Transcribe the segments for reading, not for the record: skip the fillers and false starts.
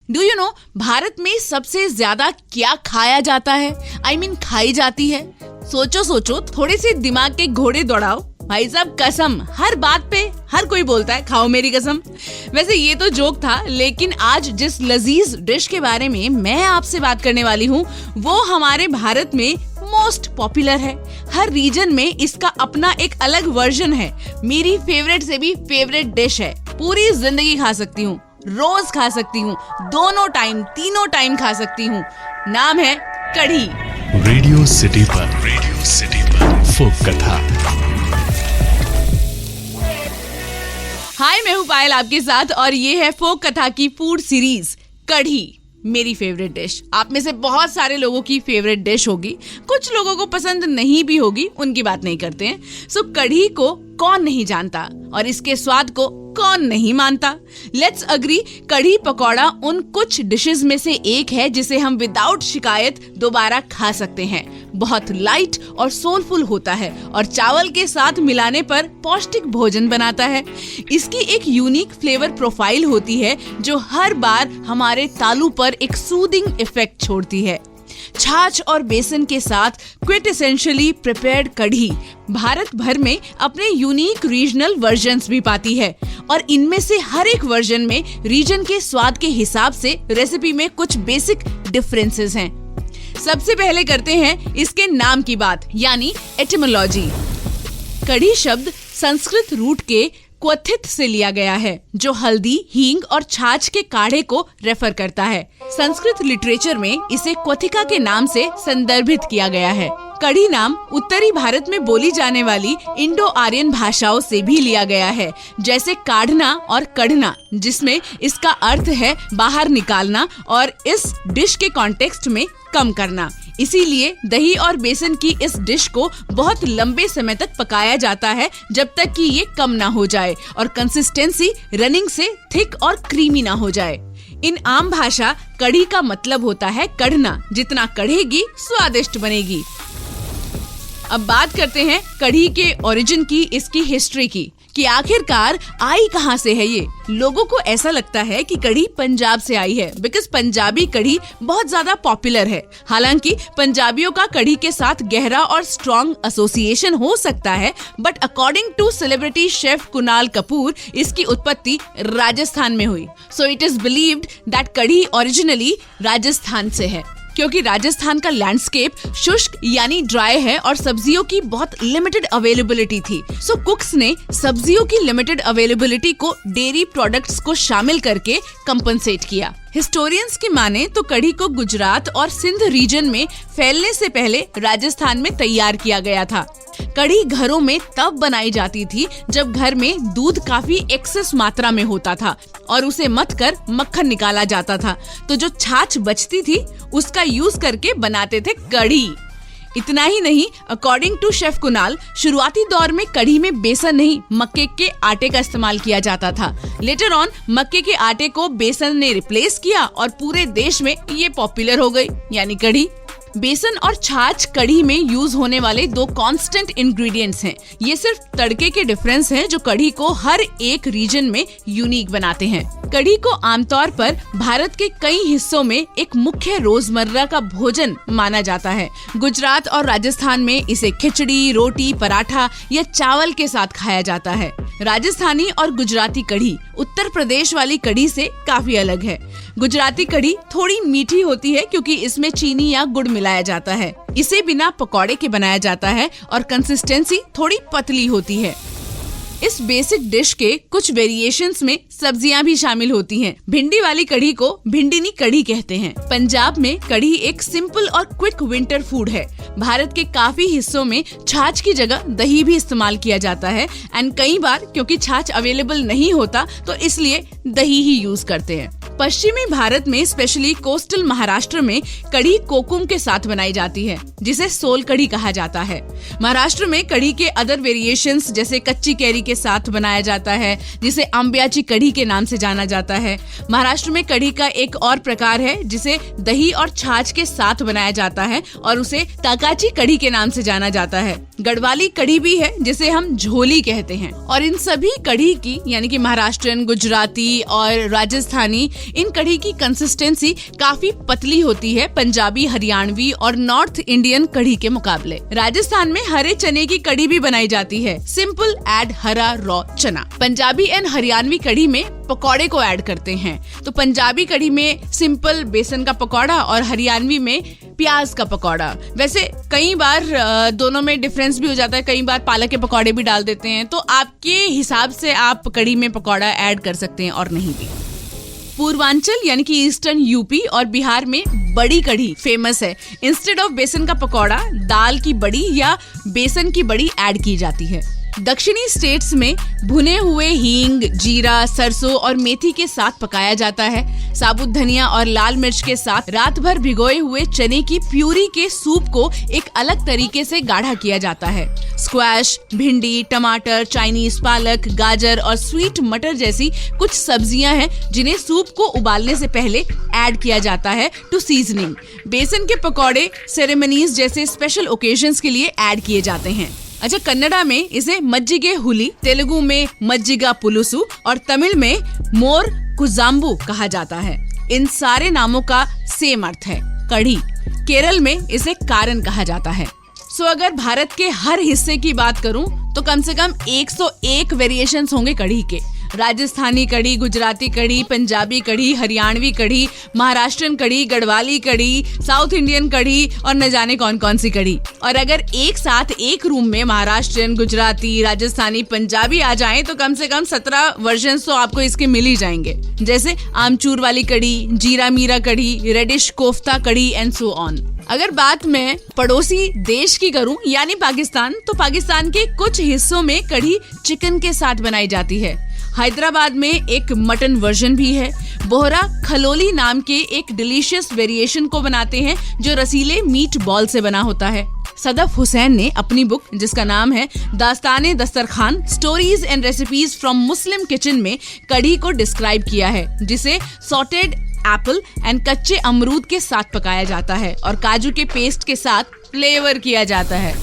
Do you know Bharat में सबसे ज्यादा क्या खाया जाता है? I mean, खाई जाती है? सोचो, थोड़े से दिमाग के घोड़े दौड़ाओ। भाई साहब कसम, हर बात पे हर कोई बोलता है खाओ मेरी कसम। वैसे ये तो जोक था, लेकिन आज जिस लजीज डिश के बारे में मैं आपसे बात करने वाली हूँ वो हमारे भारत में मोस्ट पॉपुलर है। हर रीजन में इसका अपना एक अलग वर्जन है। मेरी फेवरेट से भी फेवरेट डिश है। पूरी जिंदगी खा सकती हूँ, रोज खा सकती हूँ, दोनों टाइम, तीनों टाइम खा सकती हूँ। नाम है कढ़ी। रेडियो सिटी पर फोक कथा। हाय, मैं हूँ पायल आपके साथ और ये है फोक कथा की फूड सीरीज कढ़ी। मेरी फेवरेट डिश आप में से बहुत सारे लोगों की फेवरेट डिश होगी, कुछ लोगों को पसंद नहीं भी होगी, उनकी बात नहीं करते हैं। सो कढ़ी को कौन नहीं जानता और इसके स्वाद को कौन नहीं मानता। लेट्स अग्री, कढ़ी पकौड़ा उन कुछ डिशेस में से एक है जिसे हम विदाउट शिकायत दोबारा खा सकते हैं। बहुत लाइट और सोलफुल होता है और चावल के साथ मिलाने पर पौष्टिक भोजन बनाता है। इसकी एक यूनिक फ्लेवर प्रोफाइल होती है जो हर बार हमारे तालू पर एक सूदिंग इफेक्ट छोड़ती है। छाछ और बेसन के साथ क्विंटेसेंशियली प्रिपेयर्ड कढ़ी भारत भर में अपने यूनिक रीजनल वर्जन्स भी पाती है और इनमें से हर एक वर्जन में रीजन के स्वाद के हिसाब से रेसिपी में कुछ बेसिक डिफरेंसेस हैं। सबसे पहले करते हैं इसके नाम की बात, यानी एटिमोलॉजी। कढ़ी शब्द संस्कृत रूट के क्वथित से लिया गया है जो हल्दी, हींग और छाछ के काढ़े को रेफर करता है। संस्कृत लिटरेचर में इसे क्वथिका के नाम से संदर्भित किया गया है। कढ़ी नाम उत्तरी भारत में बोली जाने वाली इंडो आर्यन भाषाओं से भी लिया गया है, जैसे काढ़ना और कढ़ना, जिसमें इसका अर्थ है बाहर निकालना और इस डिश के कॉन्टेक्स्ट में कम करना। इसीलिए दही और बेसन की इस डिश को बहुत लंबे समय तक पकाया जाता है जब तक कि ये कम ना हो जाए और कंसिस्टेंसी रनिंग से थिक और क्रीमी ना हो जाए। इन आम भाषा कढ़ी का मतलब होता है कढ़ना, जितना कढ़ेगी स्वादिष्ट बनेगी। अब बात करते हैं कढ़ी के ओरिजिन की, इसकी हिस्ट्री की, कि आखिरकार आई कहाँ से है ये। लोगों को ऐसा लगता है कि कढ़ी पंजाब से आई है बिकॉज पंजाबी कढ़ी बहुत ज्यादा पॉपुलर है। हालांकि पंजाबियों का कढ़ी के साथ गहरा और स्ट्रॉन्ग एसोसिएशन हो सकता है, but according to celebrity chef Kunal Kapoor इसकी उत्पत्ति राजस्थान में हुई। So it is believed that kadhi originally Rajasthan से है, क्योंकि राजस्थान का लैंडस्केप शुष्क यानी ड्राई है और सब्जियों की बहुत लिमिटेड अवेलेबिलिटी थी। सो कुक्स ने सब्जियों की लिमिटेड अवेलेबिलिटी को डेयरी प्रोडक्ट्स को शामिल करके कंपनसेट किया। हिस्टोरियंस की माने तो कढ़ी को गुजरात और सिंध रीजन में फैलने से पहले राजस्थान में तैयार किया गया था। कढ़ी घरों में तब बनाई जाती थी जब घर में दूध काफी एक्सेस मात्रा में होता था और उसे मथ कर मक्खन निकाला जाता था, तो जो छाछ बचती थी उसका यूज करके बनाते थे कढ़ी। इतना ही नहीं, अकॉर्डिंग टू शेफ कुणाल, शुरुआती दौर में कढ़ी में बेसन नहीं मक्के के आटे का इस्तेमाल किया जाता था। लेटर ऑन मक्के के आटे को बेसन ने रिप्लेस किया और पूरे देश में ये पॉपुलर हो गई, यानी कढ़ी। बेसन और छाछ कढ़ी में यूज होने वाले दो कांस्टेंट इंग्रेडिएंट्स हैं। ये सिर्फ तड़के के डिफरेंस हैं जो कढ़ी को हर एक रीजन में यूनिक बनाते हैं। कढ़ी को आमतौर पर भारत के कई हिस्सों में एक मुख्य रोजमर्रा का भोजन माना जाता है। गुजरात और राजस्थान में इसे खिचड़ी, रोटी, पराठा या चावल के साथ खाया जाता है। राजस्थानी और गुजराती कढ़ी उत्तर प्रदेश वाली कढ़ी से काफी अलग है। गुजराती कढ़ी थोड़ी मीठी होती है क्योंकि इसमें चीनी या गुड़ मिलाया जाता है। इसे बिना पकौड़े के बनाया जाता है और कंसिस्टेंसी थोड़ी पतली होती है। इस बेसिक डिश के कुछ वेरिएशंस में सब्जियां भी शामिल होती हैं। भिंडी वाली कढ़ी को भिंडीनी कढ़ी कहते हैं। पंजाब में कढ़ी एक सिंपल और क्विक विंटर फूड है। भारत के काफी हिस्सों में छाछ की जगह दही भी इस्तेमाल किया जाता है एंड कई बार क्योंकि छाछ अवेलेबल नहीं होता तो इसलिए दही ही यूज करते हैं। पश्चिमी भारत में स्पेशली कोस्टल महाराष्ट्र में कढ़ी कोकुम के साथ बनाई जाती है, जिसे सोल कढ़ी कहा जाता है। महाराष्ट्र में कढ़ी के अदर वेरिएशंस जैसे कच्ची कैरी के साथ बनाया जाता है, जिसे आंब्याची कढ़ी के नाम से जाना जाता है। महाराष्ट्र में कढ़ी का एक और प्रकार है जिसे दही और छाछ के साथ बनाया जाता है और उसे ताकाची कढ़ी के नाम से जाना जाता है। गढ़वाली कढ़ी भी है जिसे हम झोली कहते हैं। और इन सभी कढ़ी की यानी कि महाराष्ट्रन, गुजराती और राजस्थानी इन कढ़ी की कंसिस्टेंसी काफी पतली होती है पंजाबी, हरियाणवी और नॉर्थ इंडियन कढ़ी के मुकाबले। राजस्थान में हरे चने की कढ़ी भी बनाई जाती है। सिंपल ऐड हरा रॉ चना। पंजाबी एंड हरियाणवी कढ़ी में पकौड़े को ऐड करते हैं। तो पंजाबी कढ़ी में सिंपल बेसन का पकौड़ा और हरियाणवी में प्याज का पकौड़ा। वैसे कई बार दोनों में डिफरेंस भी हो जाता है, कई बार पालक के पकौड़े भी डाल देते हैं। तो आपके हिसाब से आप कढ़ी में पकौड़ा ऐड कर सकते हैं और नहीं भी। पूर्वांचल यानी कि ईस्टर्न यूपी और बिहार में बड़ी कढ़ी फेमस है। इंस्टेड ऑफ बेसन का पकौड़ा दाल की बड़ी या बेसन की बड़ी ऐड की जाती है। दक्षिणी स्टेट्स में भुने हुए हींग, जीरा, सरसों और मेथी के साथ पकाया जाता है। साबुत धनिया और लाल मिर्च के साथ रात भर भिगोए हुए चने की प्यूरी के सूप को एक अलग तरीके से गाढ़ा किया जाता है। स्क्वैश, भिंडी, टमाटर, चाइनीज पालक, गाजर और स्वीट मटर जैसी कुछ सब्जियां हैं जिन्हें सूप को उबालने से पहले ऐड किया जाता है टू सीजनिंग। बेसन के पकौड़े सेरेमनीज जैसे स्पेशल ओकेजन्स के लिए ऐड किए जाते हैं। अच्छा, कन्नड़ा में इसे मज्जिगे हुली, तेलुगु में मज्जिगा पुलुसु और तमिल में मोर कुजाम्बू कहा जाता है। इन सारे नामों का सेम अर्थ है, कढ़ी। केरल में इसे कारन कहा जाता है। सो अगर भारत के हर हिस्से की बात करूं तो कम से कम 101 वेरिएशंस होंगे कढ़ी के। राजस्थानी कढ़ी, गुजराती कढ़ी, पंजाबी कढ़ी, हरियाणवी कढ़ी, महाराष्ट्रन कढ़ी, गढ़वाली कढ़ी, साउथ इंडियन कढ़ी और न जाने कौन कौन सी कढ़ी। और अगर एक साथ एक रूम में महाराष्ट्रन, गुजराती, राजस्थानी, पंजाबी आ जाएं तो कम से कम 17 वर्जन तो आपको इसके मिल ही जाएंगे। जैसे आमचूर वाली कढ़ी, जीरा मीरा कढ़ी, radish kofta kadhi and so on. अगर बात मैं पड़ोसी देश की करूं यानी पाकिस्तान, तो पाकिस्तान के कुछ हिस्सों में कढ़ी चिकन के साथ बनाई जाती है। हैदराबाद में एक मटन वर्जन भी है। बोहरा खलोली नाम के एक डिलीशियस वेरिएशन को बनाते हैं जो रसीले मीट बॉल से बना होता है। सदफ हुसैन ने अपनी बुक जिसका नाम है Dastane Dastarkhan, stories and recipes from Muslim kitchen में कढ़ी को डिस्क्राइब किया है, जिसे सॉटेड एप्पल एंड कच्चे अमरूद के साथ पकाया जाता है और काजू के पेस्ट के साथ फ्लेवर किया जाता है।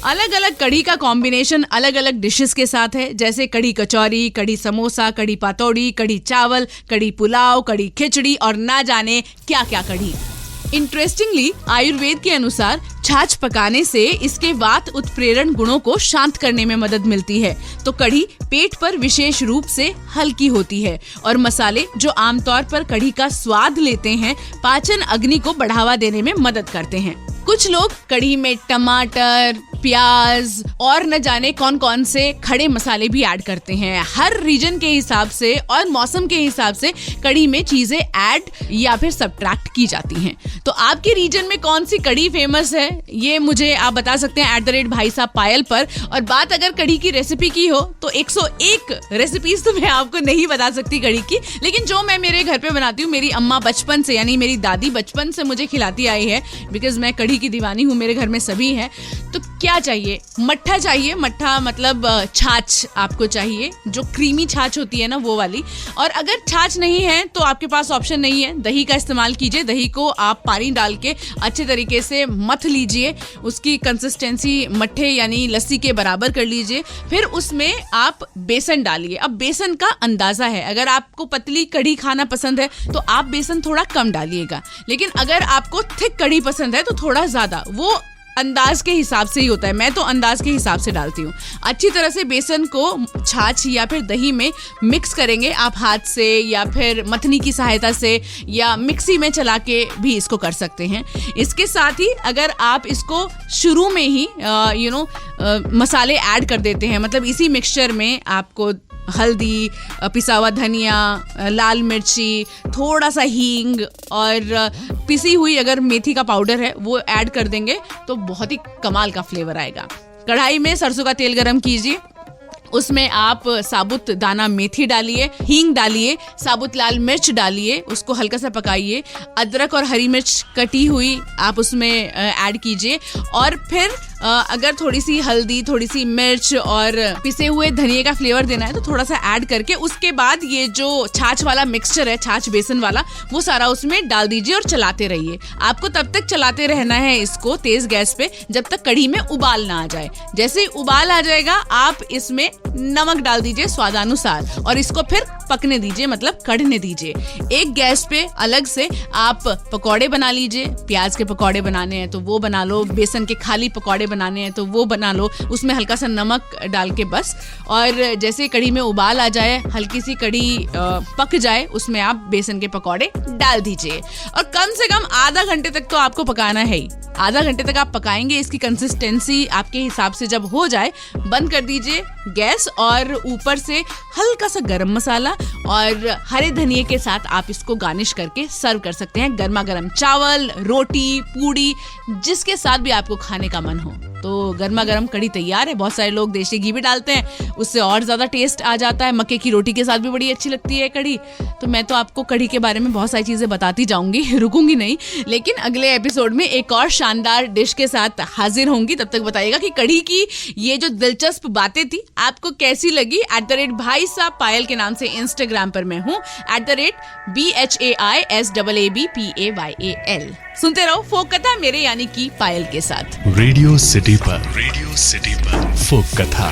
अलग अलग कढ़ी का कॉम्बिनेशन अलग अलग डिशेस के साथ है, जैसे कढ़ी कचौरी, कढ़ी समोसा, कढ़ी पातौड़ी, कढ़ी चावल, कढ़ी पुलाव, कढ़ी खिचड़ी और ना जाने क्या क्या कढ़ी। इंटरेस्टिंगली आयुर्वेद के अनुसार छाछ पकाने से इसके वात उत्प्रेरण गुणों को शांत करने में मदद मिलती है। तो कढ़ी पेट पर विशेष रूप से हल्की होती है और मसाले जो आमतौर पर कढ़ी का स्वाद लेते हैं पाचन अग्नि को बढ़ावा देने में मदद करते हैं। कुछ लोग कढ़ी में टमाटर, प्याज और न जाने कौन कौन से खड़े मसाले भी ऐड करते हैं। हर रीजन के हिसाब से और मौसम के हिसाब से कढ़ी में चीजें ऐड या फिर सब्ट्रैक्ट की जाती हैं। तो आपके रीजन में कौन सी कढ़ी फेमस है ये मुझे आप बता सकते हैं @भाई साहब पायल पर। और बात अगर कढ़ी की रेसिपी की हो तो 101 रेसिपीज तो मैं आपको नहीं बता सकती कढ़ी की, लेकिन जो मैं मेरे घर पे बनाती हूँ, मेरी अम्मा बचपन से यानी मेरी दादी बचपन से मुझे खिलाती आई है, बिकॉज मैं कढ़ी की दीवानी हूँ, मेरे घर में सभी हैं। तो क्या चाहिए? मट्ठा चाहिए। मट्ठा मतलब छाछ आपको चाहिए, जो क्रीमी छाछ होती है ना वो वाली। और अगर छाछ नहीं है तो आपके पास ऑप्शन नहीं है, दही का इस्तेमाल कीजिए। दही को आप पानी डाल के अच्छे तरीके से मथ लीजिए, उसकी कंसिस्टेंसी मट्ठे यानी लस्सी के बराबर कर लीजिए। फिर उसमें आप बेसन डालिए। अब बेसन का अंदाजा है, अगर आपको पतली कढ़ी खाना पसंद है तो आप बेसन थोड़ा कम डालिएगा, लेकिन अगर आपको थिक कढ़ी पसंद है तो थोड़ा ज्यादा। वो अंदाज के हिसाब से ही होता है, मैं तो अंदाज के हिसाब से डालती हूँ। अच्छी तरह से बेसन को छाछ या फिर दही में मिक्स करेंगे आप हाथ से या फिर मथनी की सहायता से या मिक्सी में चला के भी इसको कर सकते हैं। इसके साथ ही अगर आप इसको शुरू में ही मसाले ऐड कर देते हैं, मतलब इसी मिक्सचर में आपको हल्दी, पिसा हुआ धनिया, लाल मिर्ची, थोड़ा सा हींग और पिसी हुई अगर मेथी का पाउडर है वो ऐड कर देंगे तो बहुत ही कमाल का फ्लेवर आएगा। कढ़ाई में सरसों का तेल गरम कीजिए, उसमें आप साबुत दाना मेथी डालिए, हींग डालिए, साबुत लाल मिर्च डालिए, उसको हल्का सा पकाइए। अदरक और हरी मिर्च कटी हुई आप उसमें ऐड कीजिए और फिर अगर थोड़ी सी हल्दी, थोड़ी सी मिर्च और पिसे हुए धनिया का फ्लेवर देना है तो थोड़ा सा ऐड करके उसके बाद ये जो छाछ वाला मिक्सचर है, छाछ बेसन वाला, वो सारा उसमें डाल दीजिए और चलाते रहिए। आपको तब तक चलाते रहना है इसको तेज गैस पे जब तक कढ़ी में उबाल ना आ जाए। जैसे ही उबाल आ जाएगा आप इसमें नमक डाल दीजिए स्वादानुसार और इसको फिर पकने दीजिए, मतलब कढ़ने दीजिए। एक गैस पे अलग से आप पकौड़े बना लीजिए। प्याज के पकौड़े बनाने हैं तो वो बना लो, बेसन के खाली पकौड़े बनाने हैं तो वो बना लो, उसमें हल्का सा नमक डाल के बस। और जैसे कढ़ी में उबाल आ जाए, हल्की सी कढ़ी पक जाए, उसमें आप बेसन के पकौड़े डाल दीजिए और कम से कम आधा घंटे तक तो आपको पकाना है ही। आधा घंटे तक आप पकाएंगे। इसकी कंसिस्टेंसी आपके हिसाब से जब हो जाए बंद कर दीजिए गैस और ऊपर से हल्का सा गरम मसाला और हरे धनिये के साथ आप इसको गार्निश करके सर्व कर सकते हैं। गर्मा गर्म चावल, रोटी, पूड़ी, जिसके साथ भी आपको खाने का मन हो। तो गर्मा गर्म कढ़ी तैयार है। बहुत सारे लोग देशी घी भी डालते हैं, उससे और ज्यादा टेस्ट आ जाता है। मक्के की रोटी के साथ भी बड़ी अच्छी लगती है कढ़ी। तो मैं तो आपको कढ़ी के बारे में बहुत सारी चीजें बताती जाऊंगी, रुकूंगी नहीं। लेकिन अगले एपिसोड में एक और शानदार डिश के साथ हाजिर होंगी। तब तक बताइएगा कि कढ़ी की ये जो दिलचस्प बातें थी आपको कैसी लगी। @भाई साहब पायल के नाम से इंस्टाग्राम पर मैं हूँ, @BHAISAABPAYAL। सुनते रहो फोक कथा मेरे यानी कि पायल के साथ रेडियो सिटी पर फोक कथा।